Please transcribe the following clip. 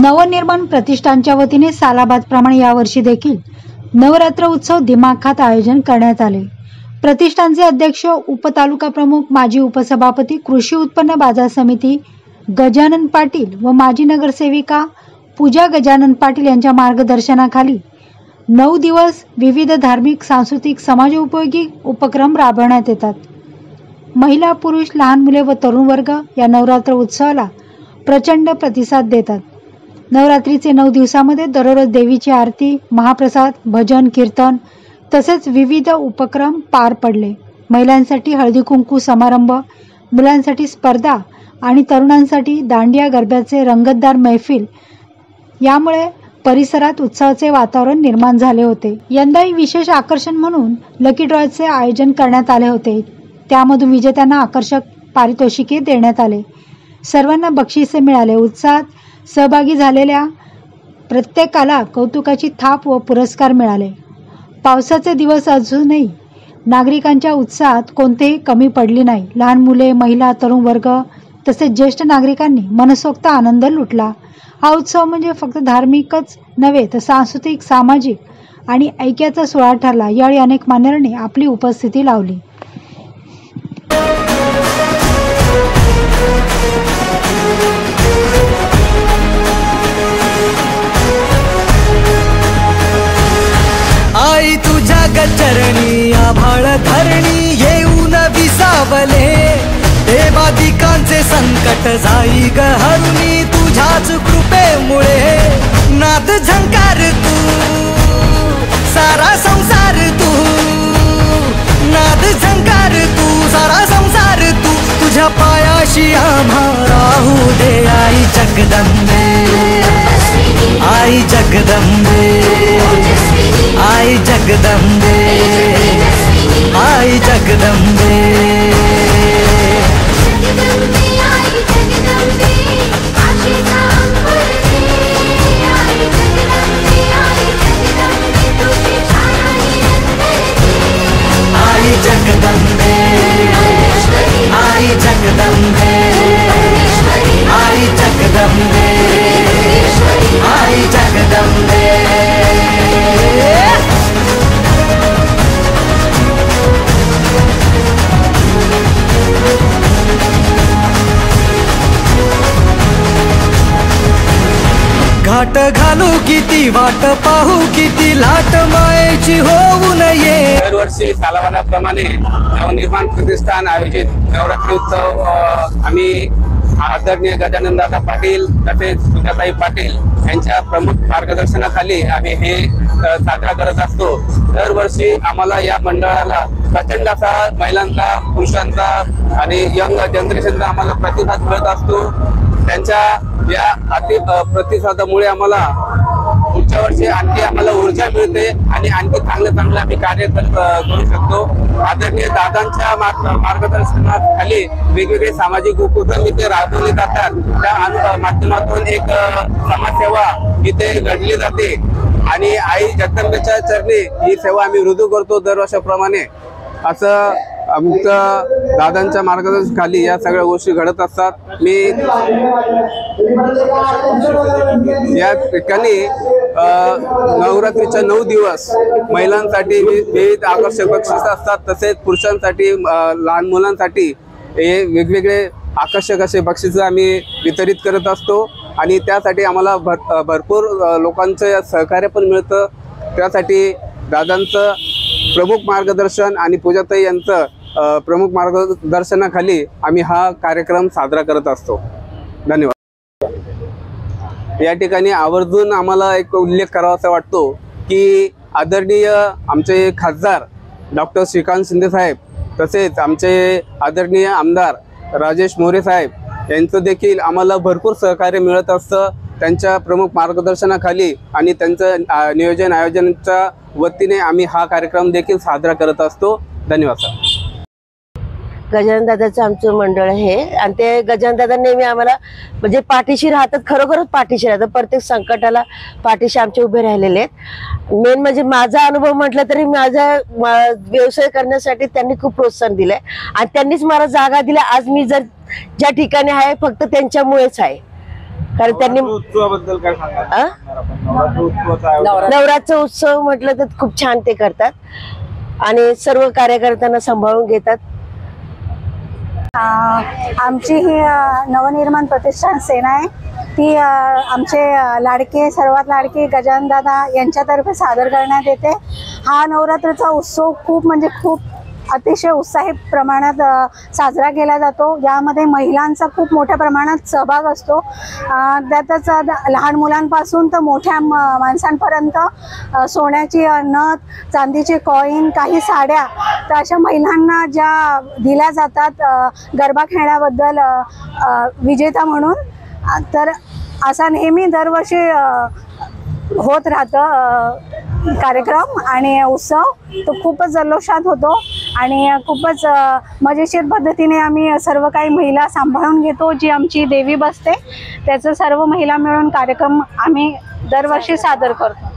नवनिर्माण प्रतिष्ठानच्या वतीने सालाबादप्रमाणे यावर्षी देखील नवरात्र उत्सव दिमाखात आयोजन करण्यात आले। प्रतिष्ठानचे अध्यक्ष, उपतालुका प्रमुख, माजी उपसभापती, कृषी उत्पन्न बाजार समिती गजानन पाटील व माजी नगरसेविका पूजा गजानन पाटील यांच्या मार्गदर्शनाखाली 9 दिवस विविध धार्मिक, सांस्कृतिक, समाजोपयोगी उपक्रम राबवण्यात येतात। महिला, पुरुष, लहान मुले व तरुण वर्ग या नवरात्र उत्सवाला प्रचंड प्रतिसाद देतात। नवरात्रीचे 9 दिवसामध्ये दररोज देवीची आरती, महाप्रसाद, भजन, कीर्तन तसेच विविध उपक्रम पार पडले। महिलांसाठी हळदी कुंकू समारंभ, मुलांसाठी स्पर्धा आणि तरुणांसाठी दांडिया गरब्याचे रंगतदार मैफिल, यामुळे परिसरात उत्सवाचे वातावरण निर्माण झाले होते। यंदाही विशेष आकर्षण म्हणून लकी ड्रॉचे आयोजन करण्यात आले होते। त्यामधून विजेत्यांना आकर्षक पारितोषिके देण्यात आले। सर्वांना बक्षिसे मिळाले। उत्साहात सहभागी झालेल्या प्रत्येकाला कौतुकाची थाप व पुरस्कार मिळाले। पावसाचे दिवस असूनही नागरिकांच्या उत्साहात कोणतेही कमी पडली नाही। लहान मुले, महिला, तरुण वर्ग तसेच ज्येष्ठ नागरिकांनी मनसोक्त आनंद लुटला। हा उत्सव म्हणजे फक्त धार्मिकच नव्हे तर सांस्कृतिक, सामाजिक आणि ऐक्याचा सोहळा ठरला। यावेळी अनेक मान्यवरांनी आपली उपस्थिती लावली। आई तुझ्या गचरणी आभाळ धरणी येऊन विसावले, देवादिकांचे संकट जाई ग हरुणी तुझ्याच कृपेमुळे। नाद झंकार तू सारा संसार तू, नाद झंकार तू सारा संसार तू, तुझ्या पायाशी आम्हा राहू दे आई जगदंबे, आई जगदंबे, आई जगदंबे, आई जगदंबे। आई जगदंबे, आई जगदंबे, आई जगदंबे, आई जगदंबे। घाट घालू किती, वाट पाहू किती, लाट मायेची होऊ नये। दरवर्षी सालाबादाप्रमाणे नवनिर्माण प्रतिष्ठान आयोजित नवरात्री उत्सव आम्ही आदरणीय गजानन दादा पाटील तसेच सुजाताई पाटील यांच्या प्रमुख मार्गदर्शनाखाली आम्ही हे साजरा करत असतो। दरवर्षी आम्हाला या मंडळाला प्रचंड असा महिलांचा, पुरुषांचा आणि यंग जनरेशनचा आम्हाला प्रतिसाद मिळत असतो। त्यांच्या या प्रतिसादामुळे आम्हाला पुढच्या वर्षी आणखी आम्हाला ऊर्जा मिळते आणि आणखी चांगलं आम्ही कार्य करू शकतो। आदरणीय दादांच्या मार्गदर्शनाखाली वेगवेगळे सामाजिक उपक्रम इथे राबवले जातात। त्या माध्यमातून एक समाजसेवा इथे घडली जाते आणि आई जगदंबेच्या चरणी ही सेवा आम्ही रुजू करतो दरवर्षाप्रमाणे। असं आमच्या दादांच्या मार्गदर्शनाखाली या सगळ्या गोष्टी घडत असतात। मी या ठिकाणी नवरात्रीच्या 9 दिवस महिलांसाठी विविध आकर्षक बक्षीस असतात, तसेच पुरुषांसाठी, लहान मुलांसाठी हे वेगवेगळे आकर्षक असे बक्षीस आम्ही वितरित करत असतो आणि त्यासाठी आम्हाला भरपूर लोकांचं सहकार्य पण मिळतं। त्यासाठी दादांचं प्रमुख मार्गदर्शन आणि पूजाताई यांचं प्रमुख मार्गदर्शनाखाली आम्ही हा कार्यक्रम साजरा करत असतो। धन्यवाद। या ठिकाणी आवर्जून आम्हाला एक उल्लेख करावासा वाटतो की आदरणीय आमचे खासदार डॉक्टर श्रीकांत शिंदे साहेब तसेच आमचे आदरणीय आमदार राजेश मोरे साहेब यांचं देखील आम्हाला भरपूर सहकार्य मिळत असतं। त्यांच्या प्रमुख मार्गदर्शनाखाली आणि त्यांचं नियोजन आयोजनाच्या वतीने आम्ही हा कार्यक्रम देखील साजरा करत असतो। धन्यवाद सर। गजानन दादाचं आमचं मंडळ आहे आणि ते गजानन दादा नेहमी आम्हाला म्हणजे पाठीशी राहतात, खरोखरच पाठीशी राहतात। प्रत्येक संकटाला पाठीशी आमचे उभे राहिलेले आहेत। मेन म्हणजे माझा अनुभव म्हटलं तरी माझा व्यवसाय करण्यासाठी त्यांनी खूप प्रोत्साहन दिलंय आणि त्यांनीच मला जागा दिली। आज मी ज्या ठिकाणी आहे फक्त त्यांच्यामुळेच आहे। कारण त्यांनी उत्सवाबद्दल काय सांगाल? नवरात्र उत्सव म्हटलं तर खूप छान ते करतात आणि सर्व कार्यकर्त्यांना सांभाळून घेतात. आमची ही नवनिर्माण प्रतिष्ठान सेना आहे, ती आमचे लाडके सर्वात लाडके गजानन दादा यांच्यातर्फे सादर करण्यात येते. हा नवरात्रीचा उत्सव खूप म्हणजे खूप अतिशय उत्साही प्रमाणात साजरा केला जातो. यामध्ये महिलांचा खूप मोठ्या प्रमाणात सहभाग असतो. त्यातच लहान मुलांपासून तर मोठ्या माणसांपर्यंत सोन्याची नथ, चांदीचे कॉईन, काही साड्या तर अशा महिलांना ज्या दिल्या जातात गरबा खेळण्याबद्दल विजेता म्हणून. तर असा नेहमी दरवर्षी होत राहतं कार्यक्रम आणि उत्सव. तो खूपच जल्लोषात होतो आणि खूपच मजेशीर पद्धतीने आम्ही सर्व काही महिला सांभाळून घेतो. जी आमची देवी बसते त्याचं सर्व महिला मिळून कार्यक्रम आम्ही दरवर्षी सादर करतो.